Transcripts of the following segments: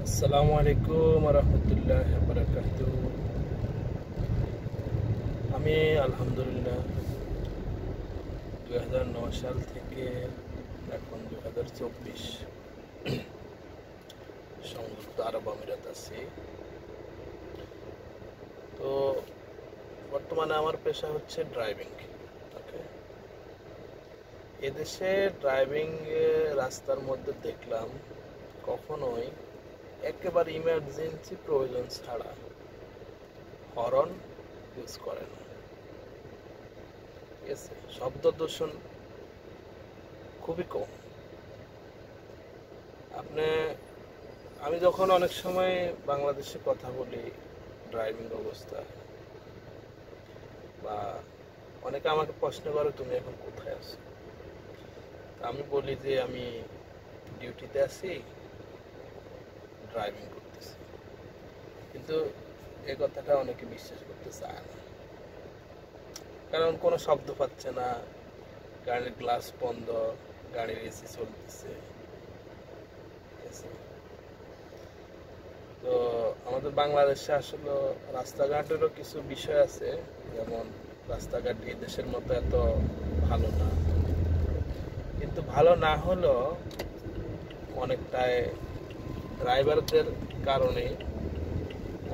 আসসালামু আলাইকুম রহমতুল্লাহ বারাকাতু। আমি আলহামদুলিল্লাহ 2009 সাল থেকে এখন 2024 সংযুক্ত আরব আমিরাত আছি। তো বর্তমানে আমার পেশা হচ্ছে ড্রাইভিং। ওকে, এদেশে ড্রাইভিং রাস্তার মধ্যে দেখলাম কখনোই একেবারে ইমার্জেন্সি প্রয়োজন ছাড়া হর্ন ইউজ করে না। ঠিক আছে, শব্দ দূষণ খুবই কম। আপনি আমি যখন অনেক সময় বাংলাদেশে কথা বলি ড্রাইভিং অবস্থায়, বা অনেকে আমাকে প্রশ্ন করে তুমি এখন কোথায় আছো, আমি বলি যে আমি ডিউটিতে আছি, ড্রাইভিং করতেছি। কিন্তু এই কথাটা অনেকে বিশ্বাস করতে চায় না, কারণ কোনো শব্দ পাচ্ছে না, গাড়ির গ্লাস বন্ধ, গাড়ির এসি চলতেছে। তো আমাদের বাংলাদেশে আসলে রাস্তাঘাটেরও কিছু বিষয় আছে, যেমন রাস্তাঘাট এই দেশের মতো এত ভালো না, কিন্তু ভালো না হলেও অনেকটাই ড্রাইভারদের কারণে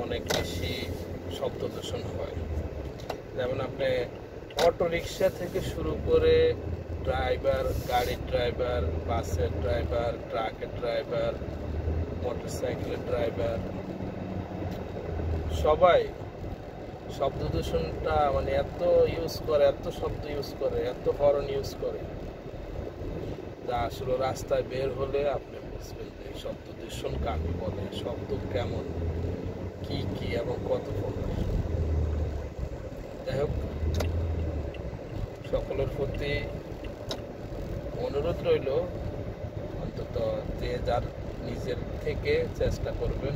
অনেক বেশি শব্দ দূষণ হয়। যেমন আপনি অটো রিক্সা থেকে শুরু করে ড্রাইভার, গাড়ির ড্রাইভার, বাসের ড্রাইভার, ট্রাকের ড্রাইভার, মোটরসাইকেলের ড্রাইভার, সবাই শব্দ দূষণটা মানে এত ইউজ করে, এত শব্দ ইউজ করে, এত হর্ন ইউজ করে, যা আসলে রাস্তায় বের হলে আপনি বুঝবেন যে শব্দ দূষণ কাকে বলে, শব্দ কেমন, কি কি এবং কত প্রকার। যাই হোক, সকলের প্রতি অনুরোধ রইল অন্তত যে যার নিজের থেকে চেষ্টা করবেন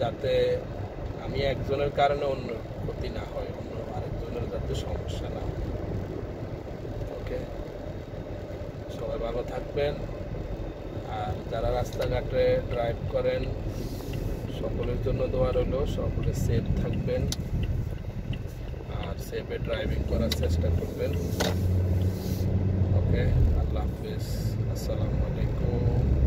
যাতে আমি একজনের কারণে অন্য ক্ষতি না হয়, অন্য আরেকজনের যাতে সমস্যা না হয়। ওকে, সবাই ভালো থাকবেন। আর যারা রাস্তাঘাটে ড্রাইভ করেন সকলের জন্য দোয়া রইল, সকলে সেফ থাকবেন আর সেফে ড্রাইভিং করার চেষ্টা করবেন। ওকে, আল্লাহ হাফিজ, আসসালামু আলাইকুম।